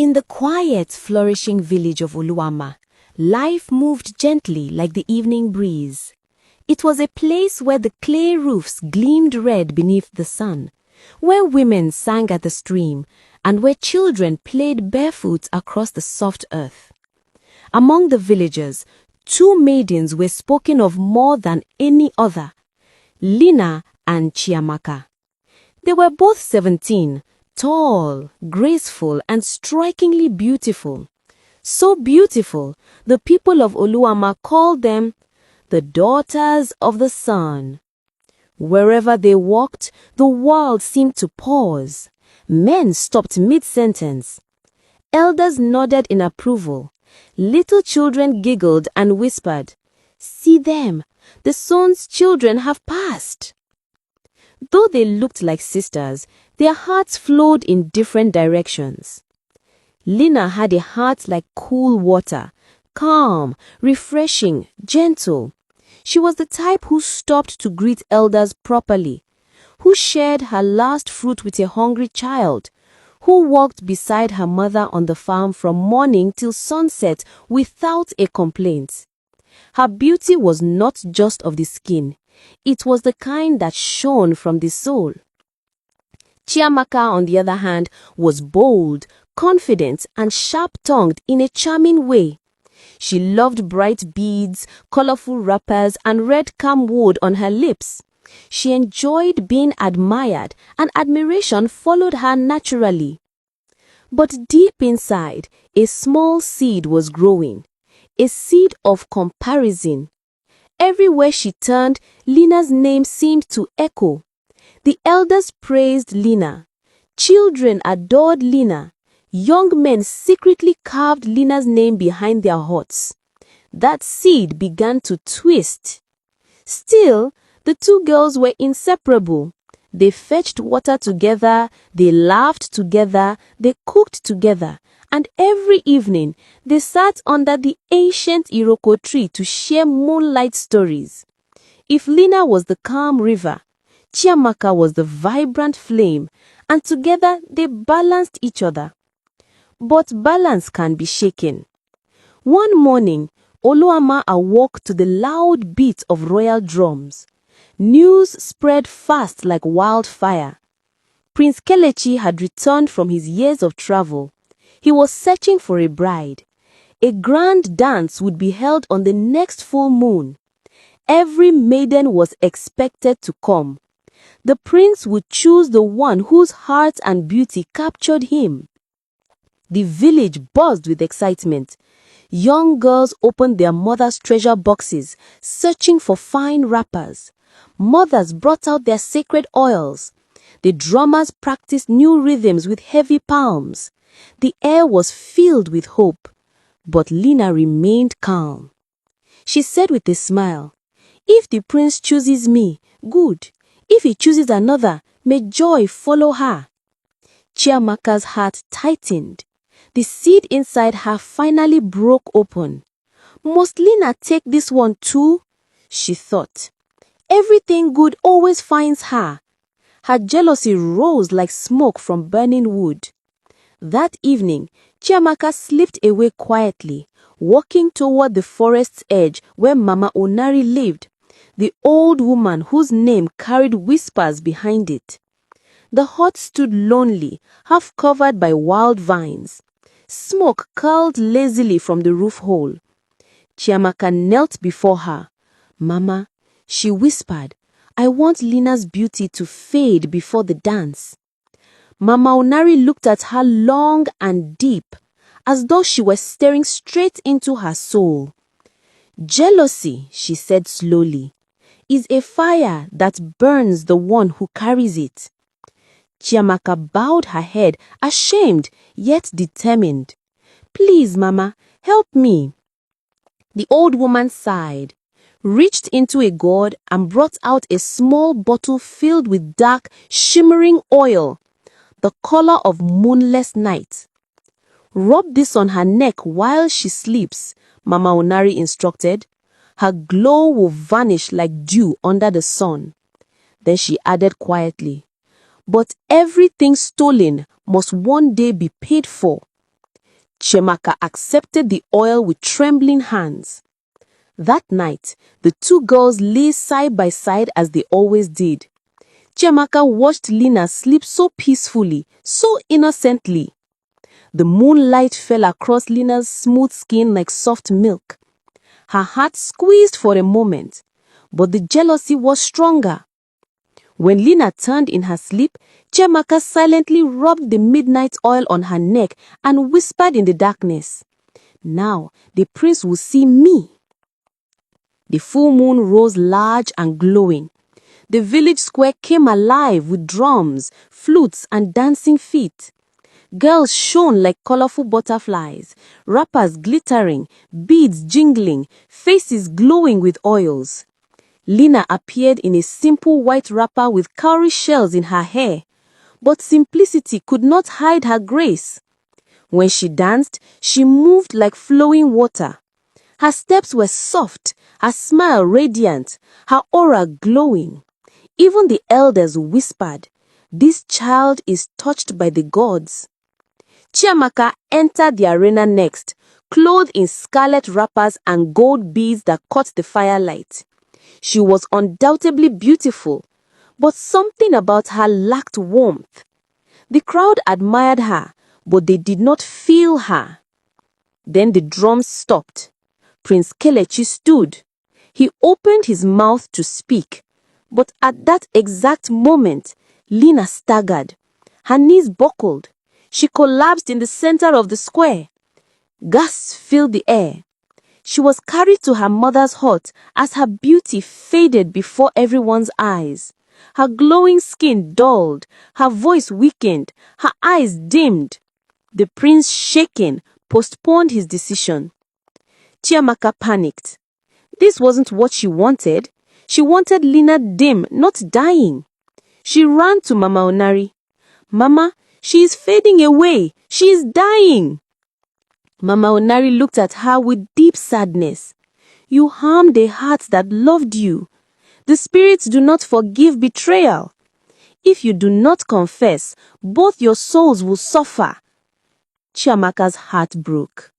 In the quiet, flourishing village of Oluwama, life moved gently like the evening breeze. It was a place where the clay roofs gleamed red beneath the sun, where women sang at the stream, and where children played barefoot across the soft earth. Among the villagers, two maidens were spoken of more than any other, Lina and Chiamaka. They were both 17, tall, graceful, and strikingly beautiful. So beautiful, the people of Oluwama called them the daughters of the sun. Wherever they walked, the world seemed to pause. Men stopped mid-sentence. Elders nodded in approval. Little children giggled and whispered, "See them, the sun's children have passed." Though they looked like sisters, their hearts flowed in different directions. Lina had a heart like cool water, calm, refreshing, gentle. She was the type who stopped to greet elders properly, who shared her last fruit with a hungry child, who walked beside her mother on the farm from morning till sunset without a complaint. Her beauty was not just of the skin. It was the kind that shone from the soul. Chiamaka, on the other hand, was bold, confident, and sharp-tongued in a charming way. She loved bright beads, colorful wrappers, and red camwood on her lips. She enjoyed being admired, and admiration followed her naturally. But deep inside, a small seed was growing, a seed of comparison. Everywhere she turned, Lina's name seemed to echo. The elders praised Lina. Children adored Lina. Young men secretly carved Lina's name behind their hearts. That seed began to twist. Still, the two girls were inseparable. They fetched water together, they laughed together, they cooked together, and every evening they sat under the ancient Iroko tree to share moonlight stories. If Lina was the calm river, Chiamaka was the vibrant flame, and together they balanced each other. But balance can be shaken. One morning, Oluwama awoke to the loud beat of royal drums. News spread fast like wildfire. Prince Kelechi had returned from his years of travel. He was searching for a bride. A grand dance would be held on the next full moon. Every maiden was expected to come. The prince would choose the one whose heart and beauty captured him. The village buzzed with excitement. Young girls opened their mothers' treasure boxes, searching for fine wrappers. Mothers brought out their sacred oils. The drummers practiced new rhythms with heavy palms. The air was filled with hope. But Lina remained calm. She said with a smile, "If the prince chooses me, good. If he chooses another, may joy follow her." Chiamaka's heart tightened. The seed inside her finally broke open. "Must Lina take this one too?" she thought. Everything good always finds her. Her jealousy rose like smoke from burning wood. That evening, Chiamaka slipped away quietly, walking toward the forest's edge where Mama Onari lived, the old woman whose name carried whispers behind it. The hut stood lonely, half covered by wild vines. Smoke curled lazily from the roof hole. Chiamaka knelt before her. "Mama," she whispered, "I want Lina's beauty to fade before the dance." Mama Onari looked at her long and deep, as though she were staring straight into her soul. "Jealousy," she said slowly, "is a fire that burns the one who carries it." Chiamaka bowed her head, ashamed yet determined. "Please, Mama, help me." The old woman sighed, reached into a gourd and brought out a small bottle filled with dark, shimmering oil, the color of moonless night. "Rub this on her neck while she sleeps," Mama Onari instructed. "Her glow will vanish like dew under the sun." Then she added quietly, "But everything stolen must one day be paid for." Chiamaka accepted the oil with trembling hands. That night, the two girls lay side by side as they always did. Chiamaka watched Lina sleep so peacefully, so innocently. The moonlight fell across Lina's smooth skin like soft milk. Her heart squeezed for a moment, but the jealousy was stronger. When Lina turned in her sleep, Chiamaka silently rubbed the midnight oil on her neck and whispered in the darkness, "Now the prince will see me." The full moon rose large and glowing. The village square came alive with drums, flutes, and dancing feet. Girls shone like colorful butterflies, wrappers glittering, beads jingling, faces glowing with oils. Lina appeared in a simple white wrapper with cowrie shells in her hair, but simplicity could not hide her grace. When she danced, she moved like flowing water. Her steps were soft, her smile radiant, her aura glowing. Even the elders whispered, "This child is touched by the gods." Chiamaka entered the arena next, clothed in scarlet wrappers and gold beads that caught the firelight. She was undoubtedly beautiful, but something about her lacked warmth. The crowd admired her, but they did not feel her. Then the drums stopped. Prince Kelechi stood. He opened his mouth to speak, but at that exact moment, Lina staggered. Her knees buckled. She collapsed in the center of the square. Gasps filled the air. She was carried to her mother's hut as her beauty faded before everyone's eyes. Her glowing skin dulled, her voice weakened, her eyes dimmed. The prince, shaken, postponed his decision. Chiamaka panicked. This wasn't what she wanted. She wanted Lina dim, not dying. She ran to Mama Onari. "Mama, she is fading away. She is dying." Mama Onari looked at her with deep sadness. "You harmed a heart that loved you. The spirits do not forgive betrayal. If you do not confess, both your souls will suffer." Chiamaka's heart broke.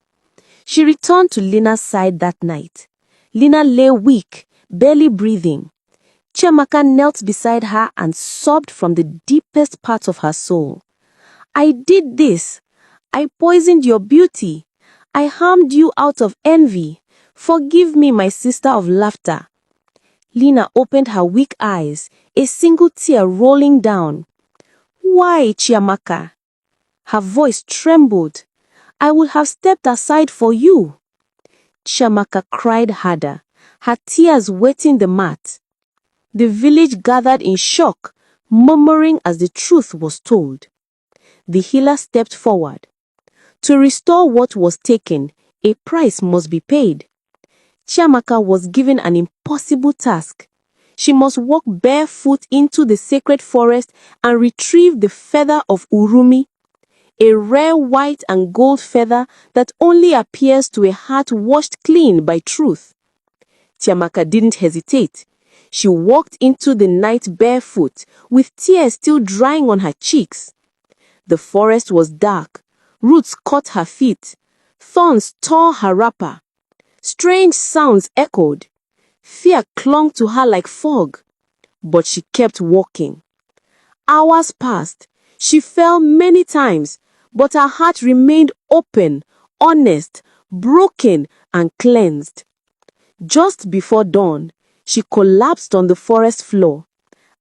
She returned to Lina's side that night. Lina lay weak, barely breathing. Chiamaka knelt beside her and sobbed from the deepest parts of her soul. "I did this. I poisoned your beauty. I harmed you out of envy. Forgive me, my sister of laughter." Lina opened her weak eyes, a single tear rolling down. "Why, Chiamaka?" Her voice trembled. "I would have stepped aside for you." Chiamaka cried harder, her tears wetting the mat. The village gathered in shock, murmuring as the truth was told. The healer stepped forward. To restore what was taken, a price must be paid. Chiamaka was given an impossible task. She must walk barefoot into the sacred forest and retrieve the feather of Urumi, a rare white and gold feather that only appears to a heart washed clean by truth. Chiamaka didn't hesitate. She walked into the night barefoot, with tears still drying on her cheeks. The forest was dark. Roots caught her feet. Thorns tore her wrapper. Strange sounds echoed. Fear clung to her like fog. But she kept walking. Hours passed. She fell many times, but her heart remained open, honest, broken, and cleansed. Just before dawn, she collapsed on the forest floor,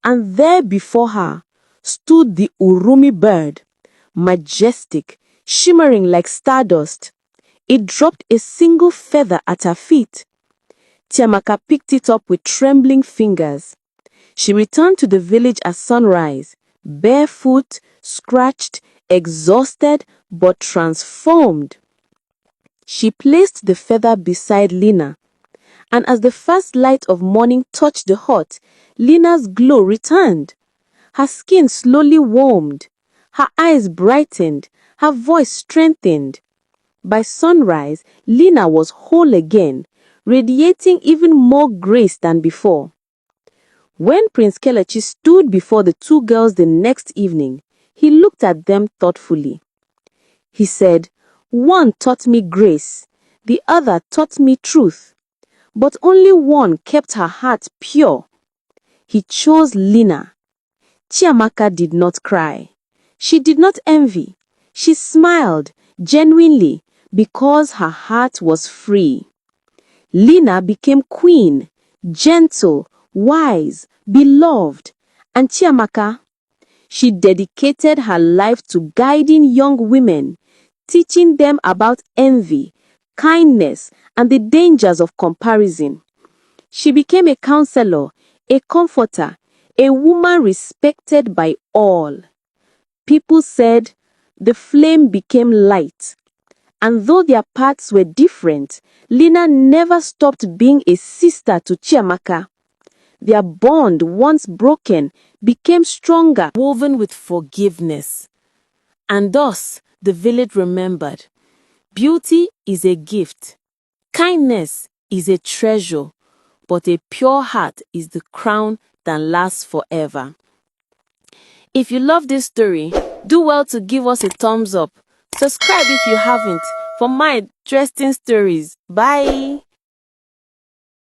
and there before her stood the Urumi bird, majestic, shimmering like stardust. It dropped a single feather at her feet. Chiamaka picked it up with trembling fingers. She returned to the village at sunrise, barefoot, scratched, exhausted, but transformed. She placed the feather beside Lina, and as the first light of morning touched the hut, Lina's glow returned. Her skin slowly warmed, her eyes brightened, her voice strengthened. By sunrise, Lina was whole again, radiating even more grace than before. When Prince Kelechi stood before the two girls the next evening, he looked at them thoughtfully. He said, One taught me grace, the other taught me truth, but only one kept her heart pure. He chose Lina. Chiamaka did not cry. She did not envy. She smiled genuinely because her heart was free. Lina became queen, gentle, wise, beloved. And Chiamaka, she dedicated her life to guiding young women, teaching them about envy, kindness, and the dangers of comparison. She became a counselor, a comforter, a woman respected by all. People said the flame became light. And though their paths were different, Lina never stopped being a sister to Chiamaka. Their bond, once broken, became stronger, woven with forgiveness. And thus, the village remembered. Beauty is a gift. Kindness is a treasure. But a pure heart is the crown that lasts forever. If you love this story, do well to give us a thumbs up. Subscribe if you haven't for more interesting stories. Bye!